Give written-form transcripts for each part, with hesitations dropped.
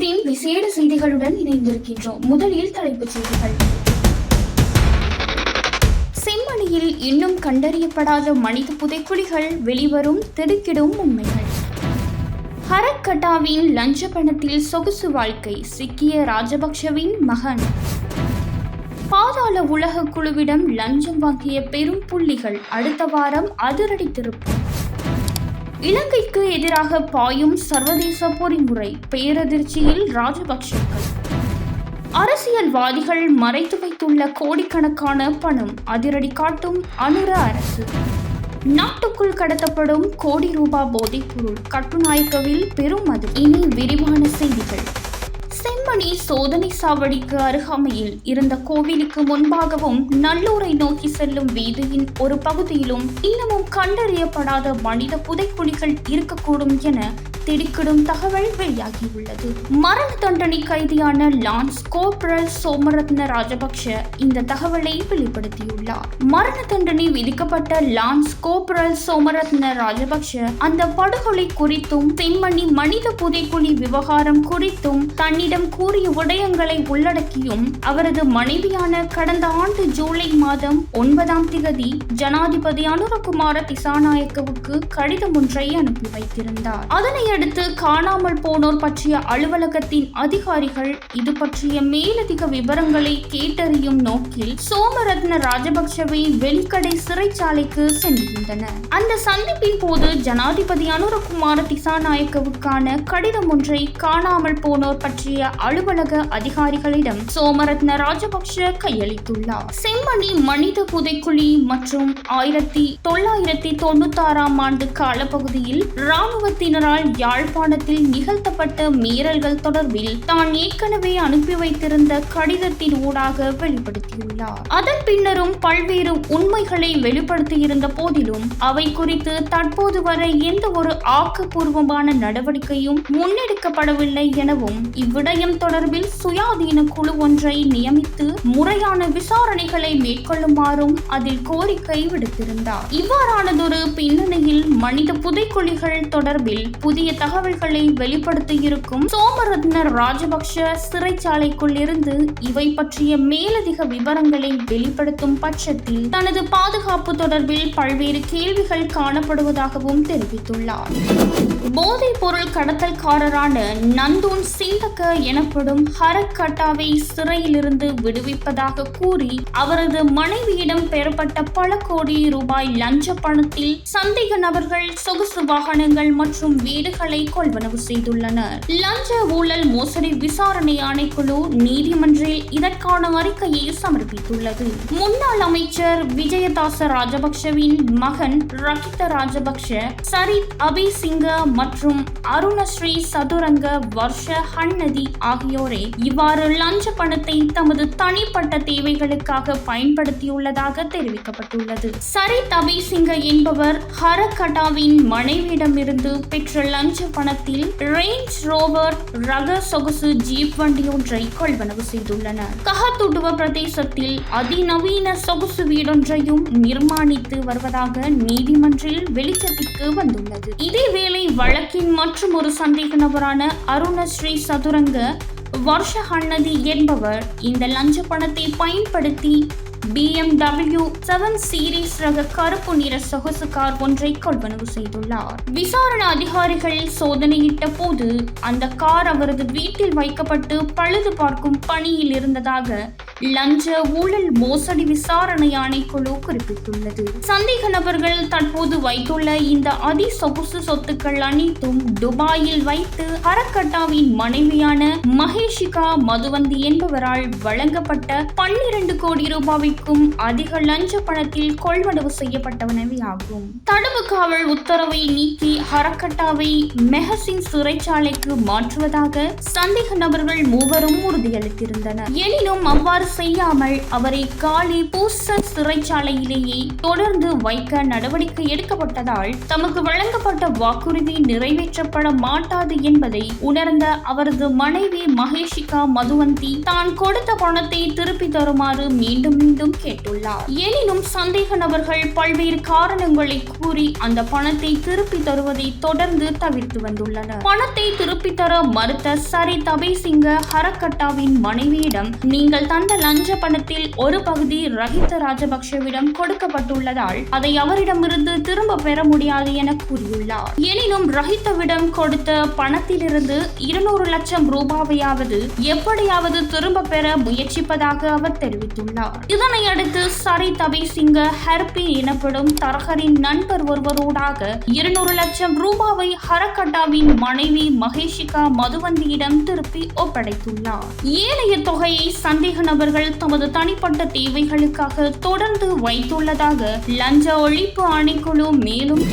வலையொலியின் விசேட செய்திகளுடன் இணைந்திருக்கின்றோம். முதலில் தலைப்புச் செய்திகள். செம்மணியில் இன்னும் கண்டறியப்படாத மனித புதைக்குழிகள், வெளிவரும் திடுக்கிடும் உண்மைகள். ஹரக்கட்டாவின் லஞ்ச பணத்தில் சொகுசு வாழ்க்கை, சிக்கிய ராஜபக்ஷவின் மகன். பாதாள உலக குழுவிடம் லஞ்சம் வாங்கிய பெரும் புள்ளிகள், அடுத்த வாரம் அதிரடி திருப்பு. இலங்கைக்கு எதிராக பாயும் சர்வதேச பொறிமுறை, பேரதிர்ச்சியில் ராஜபக்ஷர்கள். அரசியல்வாதிகள் மறைத்து வைத்துள்ள கோடிக்கணக்கான பணம், அதிரடி காட்டும் அனுர அரசு. நாட்டுக்குள் கடத்தப்படும் கோடி ரூபாய் போதைப்பொருள், கட்டுநாயக்கவில் பெரும் மது. இனி விரிவான செய்திகள். செம்மணி சோதனை சாவடிக்கு அருகாமையில் இருந்த கோவிலுக்கு முன்பாகவும் நல்லூரை நோக்கி செல்லும் வீதியின் ஒரு பகுதியிலும் இன்னமும் கண்டறியப்படாத மனித புதைக்குழிகள் இருக்கக்கூடும் என திடுக்கிடும் தகவல் வெளியாகியுள்ளது. மரண தண்டனை கைதியான லான்ஸ் கோப்ரல் சோமரத்ன ராஜபக்ஷ இந்த தகவலை வெளிப்படுத்தியுள்ளார். மரண தண்டனை விதிக்கப்பட்ட லான்ஸ் கோப்ரல் சோமரத்ன ராஜபக்ஷ அந்த படுகொலை குறித்தும் செம்மணி மனித புதைக்குழி விவகாரம் குறித்தும் தன்னிடம் கூறிய விடயங்களை உள்ளடக்கியும் அவரது மனைவியான கடந்த ஆண்டு ஜூலை மாதம் 9 ஜனாதிபதி அனுரகுமார திசாநாயக்கவுக்கு கடிதம் ஒன்றை அனுப்பி வைத்திருந்தார். அதனை அடுத்து காணாமல் போனோர் பற்றிய அலுவலகத்தின் அதிகாரிகள் இது பற்றிய மேலதிக விவரங்களை கேட்டறியும் நோக்கில் சோமரத்ன ராஜபக்ஷவை வெளிக்கடை சிறைச்சாலைக்கு சென்றிருந்தனர். அந்த சந்திப்பின் போது ஜனாதிபதி அனுரகுமார திசாநாயக்கவுக்கான கடிதம் ஒன்றை காணாமல் போனோர் பற்றிய அலுவலக அதிகாரிகளிடம் சோமரத்ன ராஜபக்ஷ கையளித்துள்ளார். செம்மணி மனித புதைக்குழி மற்றும் 1996 ஆண்டு காலப்பகுதியில் இராணுவத்தினரால் யாழ்ப்பாணத்தில் நிகழ்த்தப்பட்ட மீறல்கள் தொடர்பில் தான் ஏற்கனவே அனுப்பி வைத்திருந்த கடிதத்தின் ஊடாக வெளிப்படுத்தியுள்ளார். அதன் பின்னரும் பல்வேறு உண்மைகளை வெளிப்படுத்தியிருந்த போதிலும் அவை குறித்து தற்போது வரை எந்த ஒரு ஆக்கப்பூர்வமான நடவடிக்கையும் முன்னெடுக்கப்படவில்லை எனவும் இவ்விடயம் தொடர்பில் சுயாதீன குழு ஒன்றை நியமித்து முறையான விசாரணைகளை மேற்கொள்ளுமாறும் அதில் கோரிக்கை விடுத்திருந்தார். இவ்வாறானதொரு பின்னணியில் மனித புதைக்குழிகள் தொடர்பில் புதிய தகவல்களை வெளிப்படுத்தியிருக்கும் சோமரத்ன ராஜபக்ஷ சிறைச்சாலைக்குள் இருந்து இவை பற்றிய மேலதிக விவரங்களை வெளிப்படுத்தும் பட்சத்தில் தனது பாதுகாப்பு தொடர்பில் பல்வேறு கேள்விகள் காணப்படுவதாகவும் தெரிவித்துள்ளார். போதைப் பொருள் கடத்தல்காரரான நந்தூன் சிந்தக்க எனப்படும் ஹரக்கட்டாவை சிறையிலிருந்து விடுவிப்பதாக கூறி அவரது மனைவியிடம் பெறப்பட்ட பல கோடி ரூபாய் லஞ்ச பணத்தில் சந்தேக நபர்கள் சொகுசு வாகனங்கள் மற்றும் வீடுகளை கொள்வனவு செய்துள்ளனர். லஞ்ச ஊழல் மோசடி விசாரணை ஆணைக்குழு நீதிமன்றில் இதற்கான அறிக்கையை சமர்ப்பித்துள்ளது. முன்னாள் அமைச்சர் விஜயதாச ராஜபக்ஷவின் மகன் ரகித ராஜபக்ஷ, சரித் அபிசிங்க மற்றும் அருணஸ்ரீ சதுரங்க வர்ஷ ஹன்னதி ஆகியோரே இவ்வாறு லஞ்ச பணத்தை தமது தனிப்பட்ட தேவைகளுக்காக பயன்படுத்தியுள்ளதாக தெரிவிக்கப்பட்டுள்ளது. சரித் அபிசிங்க என்பவர் ஹரக்கட்டாவின் மனைவியிடமிருந்து பெற்ற லஞ்ச பணத்தில் ரேஞ்ச் ரோவர் ரக சொகுசு ஜீப் வண்டி ஒன்றை கொள்வனவு செய்துள்ளனர். கஹத்துடுவ பிரதேசத்தில் அதிநவீன சொகுசு வீடொன்றையும் நிர்மாணித்து வருவதாக நீதிமன்றில் வெளிச்சத்திற்கு வந்துள்ளது. இதேவேளை வழக்கின் மற்றும் ஒரு சந்தேக நபரான அருணஸ்ரீ சதுரங்க வர்ஷ ஹன்னதி என்பவர் இந்த லஞ்ச பணத்தை பயன்படுத்தி BMW 7 சீரீஸ் ரக கருப்பு நிற சொகுசு கார் ஒன்றை கொள்வனவு செய்துள்ளார். விசாரணை அதிகாரிகள் சோதனையிட்ட போது அந்த கார் அவரது வீட்டில் வைக்கப்பட்டு பழுது பார்க்கும் பணியில் இருந்ததாக லஞ்ச ஊழல் மோசடி விசாரணை ஆணைக்குழு குறிப்பிட்டுள்ளது. சந்தேக நபர்கள் தற்போது வைத்துள்ள இந்த அதி சொகுசு சொத்துக்கள் அனைத்தும் துபாயில் வைத்து ஹரக்கட்டாவின் மனைவியான மகேஷிகா மதுவந்தி என்பவரால் வழங்கப்பட்ட 12 கோடி ரூபாய்க்கும் அதிக லஞ்ச பணத்தில் கொள்வனவு செய்யப்பட்டவனவே ஆகும். தடுப்பு காவல் உத்தரவை நீக்கி ஹரக்கட்டாவை மெஹசின் சிறைச்சாலைக்கு மாற்றுவதாக சந்தேக நபர்கள் மூவரும் உறுதியளித்திருந்தனர். எனினும் அவ்வாறு அவ்வாறு செய்யாமல் அவரை காலி பூச சிறைச்சாலையிலேயே தொடர்ந்து வைக்க நடவடிக்கை எடுக்கப்பட்டதால் தமக்கு வழங்கப்பட்ட வாக்குறுதி நிறைவேற்றப்பட மாட்டாது என்பதை உணர்ந்த அவரது மனைவி மகேஷிகா மதுவந்தி தான் கொடுத்த பணத்தை திருப்பி தருமாறு மீண்டும் மீண்டும் கேட்டுள்ளார். எனினும் சந்தேக நபர்கள் பல்வேறு காரணங்களை கூறி அந்த பணத்தை திருப்பி தருவதை தொடர்ந்து தவிர்த்து வந்துள்ளனர். பணத்தை திருப்பி தர மறுத்த சரி தபேசிங்க ஹரக்கட்டாவின் மனைவியிடம் நீங்கள் தந்த லஞ்ச பணத்தில் ஒரு பகுதி ரஹித ராஜபக்ஷவிடம் கொடுக்கப்பட்டுள்ளதால் அதை அவரிடமிருந்து திரும்ப பெற முடியாது என கூறியுள்ளார். எனினும் ரஹிதவிடம் கொடுத்த பணத்திலிருந்து 200 லட்சம் ரூபாவையாவது எப்படியாவது திரும்ப பெற முயற்சிப்பதாக அவர் தெரிவித்துள்ளார். இதனையடுத்து சரி தபேசிங்க ஹர்பி எனப்படும் தரகரின் நண்பர் ஒருவரோடாக 200 லட்சம் ரூபாவை ஹரக்கட்டாவின் மனைவி மகேஷிகா மதுவந்தியிடம் திருப்பி ஒப்படைத்துள்ளார். ஏனைய தொகையை சந்தேக நபர்கள் தமது தனிப்பட்ட தேவைகளுக்காக தொடர்ந்து வைத்துள்ளதாக லஞ்ச ஒழிப்பு ஆணைக்குழு மேலும்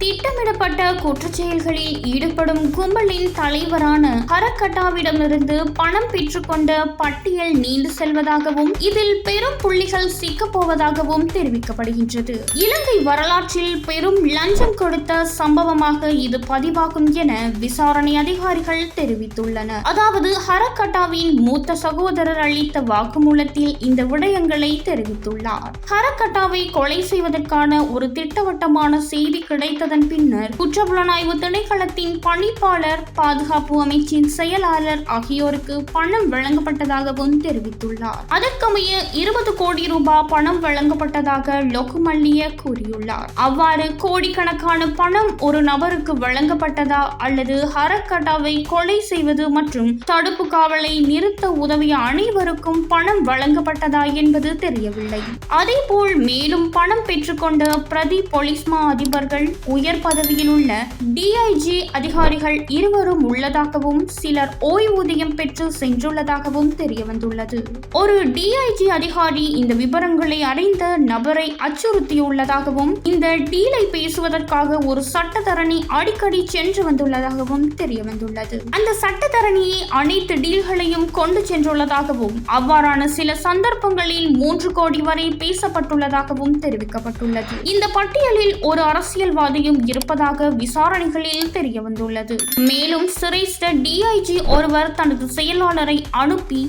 திட்டமிடப்பட்ட குற்றச்செயல்களில் ஈடுபடும் கும்பலின் தலைவரான ஹரக்கட்டாவிடமிருந்து பணம் பெற்றுக்கொண்ட பட்டியல் நீண்டு செல்வதாகவும் இதில் பெரும் புள்ளிகள் சிக்கப்போவதாகவும் தெரிவிக்கப்படுகின்றது. இலங்கை வரலாற்றில் பெரும் லஞ்சம் கொடுத்த சம்பவமாக இது பதிவாகும் என விசாரணை அதிகாரிகள் தெரிவித்துள்ளனர். அதாவது ஹரக்கட்டாவின் மூத்த சகோதரர் அளித்த வாக்குமூலத்தில் இந்த விடயங்களை தெரிவித்துள்ளார். ஹரக்கட்டாவை கொலை செய்வதற்கான ஒரு திட்டவட்டமான செய்தி கிடைத்ததன் பின்னர் குற்றப்புலனாய்வு திணைக்களத்தின் பணிப்பாளர், பாதுகாப்பு அமைச்சின் செயலாளர் ஆகியோருக்கு பணம் வழங்கப்பட்டதாகவும் தெரிவித்துள்ளார். அதற்கமைய 20 கோடி ரூபாய் பணம் வழங்கப்பட்டதாக லொக்குமல்லிய கூறியுள்ளார். அவ்வாறு கோடிக்கணக்கான பணம் ஒரு நபருக்கு வழங்கப்பட்டதா அல்லது ஹரக்கட்டாவை கொலை செய்வது மற்றும் தடுப்பு காவலை நிறுத்த உதவிய அனைவருக்கும் பணம் வழங்கப்பட்டதா என்பது தெரியவில்லை. அதேபோல் மேலும் பணம் பெற்றுக்கொண்ட பிரதி போலீஸ் மா அதிபர்கள், உயர் பதவியில் உள்ள டிஐஜி அதிகாரிகள் இருவரும் உள்ளதாகவும் சிலர் ஓய்வூதியம் பெற்று சென்றுள்ளதாகவும் தெரிய வந்துள்ளது. ஒரு டிஐஜி அதிகாரி இந்த விவரங்களை அறிந்த நபரை அச்சுறுத்தியுள்ளதாகவும் இந்த டீலை பேசுவதற்காக ஒரு சட்டத்தரணி அடிக்கடி சென்று வந்துள்ளதாகவும் தெரிய வந்துள்ளது. அந்த சட்டத்தரணியை அனைத்து டீல்களையும் கொண்டு சென்றுள்ளதாகவும் அவ்வாறான சில சந்தர்ப்பங்களில் 3 கோடி வரை பேசப்பட்டுள்ளதாகவும் தெரிவிக்கப்பட்டுள்ளது. இந்த பட்டியலில் ஒரு அரசியல்வாதியும் இருப்பதாக விசாரணைகளில் தெரிய வந்துள்ளது. மேலும் சிரேஷ்ட டிஐஜி ஒருவர் தனது செயலாளரை அனுப்பி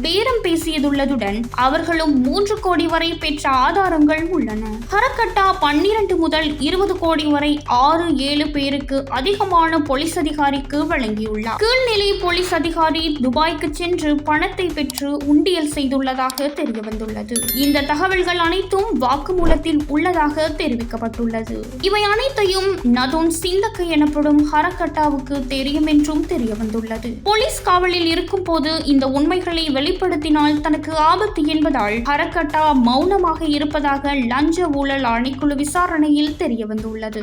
பேரம் பேசியதுள்ளதுடன் அவர்களும் 3 கோடி வரை பெற்ற ஆதாரங்கள் உள்ளன. ஹரக்கட்டா 12 முதல் 20 கோடி வரை 6-7 பேருக்கு அதிகமான போலீஸ் அதிகாரிக்கு வழங்கியுள்ளார். கீழ்நிலை போலீஸ் அதிகாரி துபாய்க்கு சென்று பணத்தை பெற்று உண்டியல் செய்துள்ளதாக தெரிய வந்துள்ளது. இந்த தகவல்கள் அனைத்தும் வாக்குமூலத்தில் உள்ளதாக தெரிவிக்கப்பட்டுள்ளது. இவை அனைத்தையும் நதுன் சிந்தக்க எனப்படும் ஹரக்கட்டாவுக்கு தெரியும் என்றும் தெரிய வந்துள்ளது. போலீஸ் காவலில் இருக்கும் போது இந்த உண்மைகளை வெளிப்படுத்தினால் தனக்கு ஆபத்து என்பதால் ஹரக்கட்டா மௌனமாக இருப்பதாக லஞ்ச ஊழல் ஆணைக்குழு விசாரணையில் தெரிய வந்துள்ளது.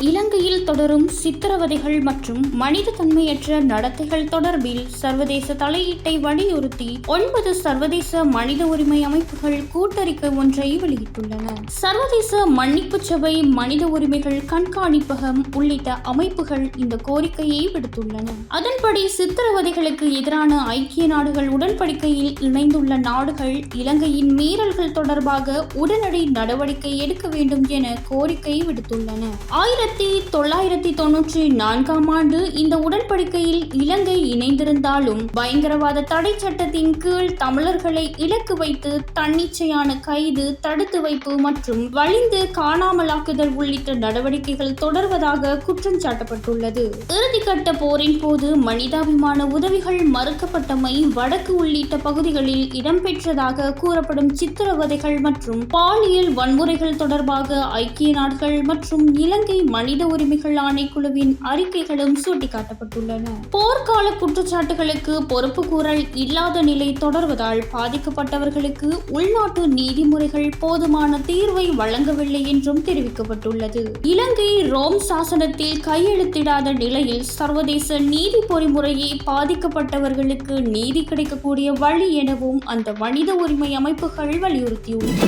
இலங்கையில் தொடரும் சித்திரவதைகள் மற்றும் மனித தன்மையற்ற நடத்தைகள் தொடர்பில் சர்வதேச தலையீட்டை வலியுறுத்தி 9 சர்வதேச மனித உரிமை அமைப்புகள் கூட்டறிக்கை ஒன்றை வெளியிட்டுள்ளன. சர்வதேச மன்னிப்பு சபை, மனித உரிமைகள் கண்காணிப்பகம் உள்ளிட்ட அமைப்புகள் இந்த கோரிக்கையை விடுத்துள்ளன. அதன்படி சித்திரவதைகளுக்கு எதிரான ஐக்கிய நாடுகள் உடன்படிக்கையில் இணைந்துள்ள நாடுகள் இலங்கையின் மீறல்கள் தொடர்பாக உடனடி நடவடிக்கை எடுக்க வேண்டும் என கோரிக்கை விடுத்துள்ளன. 1994 ஆண்டு இந்த உடன்படிக்கையில் இலங்கை இணைந்திருந்தாலும் பயங்கரவாத தடை சட்டத்தின் கீழ் தமிழர்களை இலக்கு வைத்து தன்னிச்சையான கைது, தடுத்து வைப்பு மற்றும் வலிந்து காணாமலாக்குதல் உள்ளிட்ட நடவடிக்கைகள் தொடர்வதாக குற்றம் சாட்டப்பட்டுள்ளது. இறுதிக்கட்ட போரின் போது மனிதாபிமான உதவிகள் மறுக்கப்பட்டமை, வடக்கு உள்ளிட்ட பகுதிகளில் இடம்பெற்றதாக கூறப்படும் சித்திரவதைகள் மற்றும் பாலியல் வன்முறைகள் தொடர்பாக ஐக்கிய நாடுகள் மற்றும் இலங்கை மனித உரிமைகள் ஆணைக்குழுவின் அறிக்கைகளும் சுட்டிக்காட்டப்பட்டுள்ளன. போர்க்கால குற்றச்சாட்டுகளுக்கு பொறுப்பு கூறல் இல்லாத நிலை தொடர்வதால் பாதிக்கப்பட்டவர்களுக்கு உள்நாட்டு நீதிமுறைகள் போதுமான தீர்வை வழங்கவில்லை என்றும் தெரிவிக்கப்பட்டுள்ளது. இலங்கை ரோம் சாசனத்தில் கையெழுத்திடாத நிலையில் சர்வதேச நீதி பொறிமுறையை பாதிக்கப்பட்டவர்களுக்கு நீதி கிடைக்கக்கூடிய வழி எனவும் அந்த மனித உரிமை அமைப்புகள் வலியுறுத்தியுள்ளன.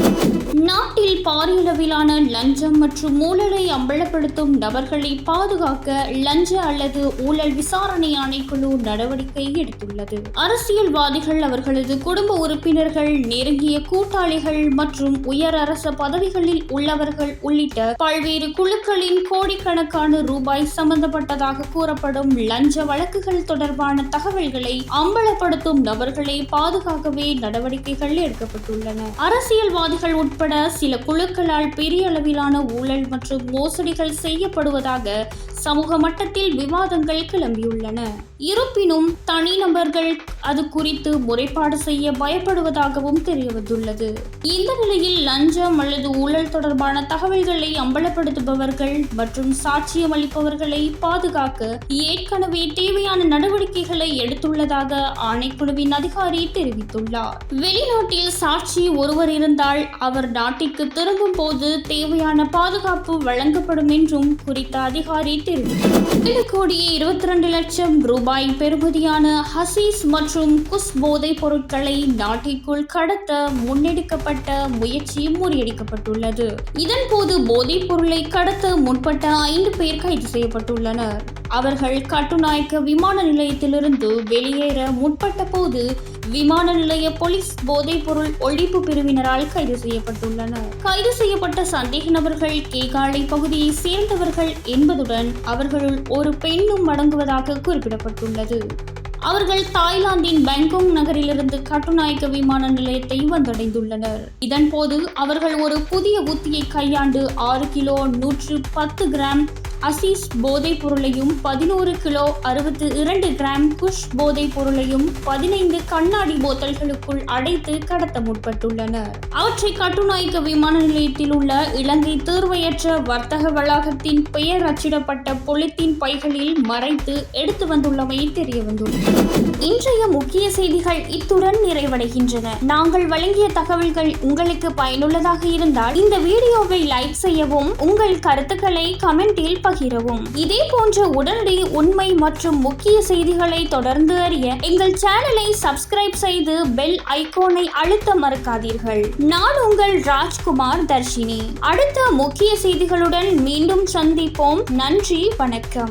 நாட்டில் பாரியளவிலான லஞ்சம் மற்றும் ஊழலை அம்பலப்படுத்தும் அம்பலப்படுத்தும் நபர்களை பாதுகாக்க லஞ்ச அல்லது ஊழல் விசாரணை ஆணைக்குழு நடவடிக்கை எடுத்துள்ளது. அரசியல்வாதிகள், அவர்களது குடும்ப உறுப்பினர்கள், நெருங்கிய கூட்டாளிகள் மற்றும் உயர் அரச பதவிகளில் உள்ளவர்கள் உள்ளிட்ட பல்வேறு குழுக்களின் கோடிக்கணக்கான ரூபாய் சம்பந்தப்பட்டதாக கூறப்படும் லஞ்ச வழக்குகள் தொடர்பான தகவல்களை அம்பலப்படுத்தும் நபர்களை பாதுகாக்கவே நடவடிக்கைகள் எடுக்கப்பட்டுள்ளன. அரசியல்வாதிகள் உட்பட சில குழுக்களால் பெரிய அளவிலான ஊழல் மற்றும் மோசடிகள் செய்யப்படுவதாக சமூக மட்டத்தில் விவாதங்கள் கிளம்பியுள்ளன. இருப்பினும் தனிநபர்கள் அது குறித்து முறைப்பாடு செய்ய பயப்படுவதாகவும் தெரியவந்துள்ளது. இந்த நிலையில் லஞ்சம் அல்லது ஊழல் தொடர்பான தகவல்களை அம்பலப்படுத்துபவர்கள் மற்றும் சாட்சியம் அளிப்பவர்களை பாதுகாக்க ஏற்கனவே தேவையான நடவடிக்கைகளை எடுத்துள்ளதாக ஆணைக்குழுவின் அதிகாரி தெரிவித்துள்ளார். வெளிநாட்டில் சாட்சி ஒருவர் இருந்தால் அவர் நாட்டிற்கு திரும்பும் போது தேவையான பாதுகாப்பு வழங்கப்படும் என்றும் குறித்த அதிகாரி தெரிவித்தார். 7,22,00,000 ரூபாய் பெறுமதியான ஹசீஸ் மற்றும் குஸ் போதைப் பொருட்களை நாட்டிற்குள் கடத்த முன்னெடுக்கப்பட்ட முயற்சி முறியடிக்கப்பட்டுள்ளது. இதன்போது போதைப் பொருளை கடத்த முற்பட்ட 5 பேர் கைது செய்யப்பட்டுள்ளனர். அவர்கள் கட்டுநாயக்க விமான நிலையத்திலிருந்து வெளியேற முற்பட்ட போது விமான நிலைய போலீஸ் போதைப் பொருள் ஒழிப்பு பிரிவினரால் கைது செய்யப்பட்டுள்ளனர். கைது செய்யப்பட்ட சந்தேக நபர்கள் கேகாலை பகுதியை சேர்ந்தவர்கள் என்பதுடன் அவர்களுள் ஒரு பெண்ணும் அடங்குவதாக குறிப்பிடப்பட்டுள்ளது. அவர்கள் தாய்லாந்தின் பேங்காக் நகரிலிருந்து கட்டுநாயக்க விமான நிலையத்தை வந்தடைந்துள்ளனர். இதன்போது அவர்கள் ஒரு புதிய உத்தியை கையாண்டு 6 கிலோ 110 கிராம் அசீஸ் போதைப் பொருளையும் 11 கிலோ 62 கிராம் குஷ் போதைப் பொருளையும் 15 கண்ணாடி போத்தல்களுக்குள் அடைத்து கடத்த முற்பட்டுள்ளனர். அவற்றை கட்டுநாயக்க விமான நிலையத்தில் உள்ள இலங்கை தீர்வையற்ற வர்த்தக வளாகத்தின் பெயர் அச்சிடப்பட்ட பொலித்தீன் பைகளில் மறைத்து எடுத்து வந்துள்ளமை தெரியவந்துள்ளது. இன்றைய முக்கிய செய்திகள் இத்துடன் நிறைவடைகின்றன. நாங்கள் வழங்கிய தகவல்கள் உங்களுக்கு பயனுள்ளதாக இருந்தால் இந்த வீடியோவை லைக் செய்யவும், உங்கள் கருத்துக்களை கமெண்டில் பகிரவும். இதே போன்ற உடனடி உண்மை மற்றும் முக்கிய செய்திகளை தொடர்ந்து அறிய எங்கள் சேனலை சப்ஸ்கிரைப் செய்து பெல் ஐகானை அழுத்த மறக்காதீர்கள். நான் உங்கள் ராஜ்குமார் தர்ஷினி. அடுத்த முக்கிய செய்திகளுடன் மீண்டும் சந்திப்போம். நன்றி, வணக்கம்.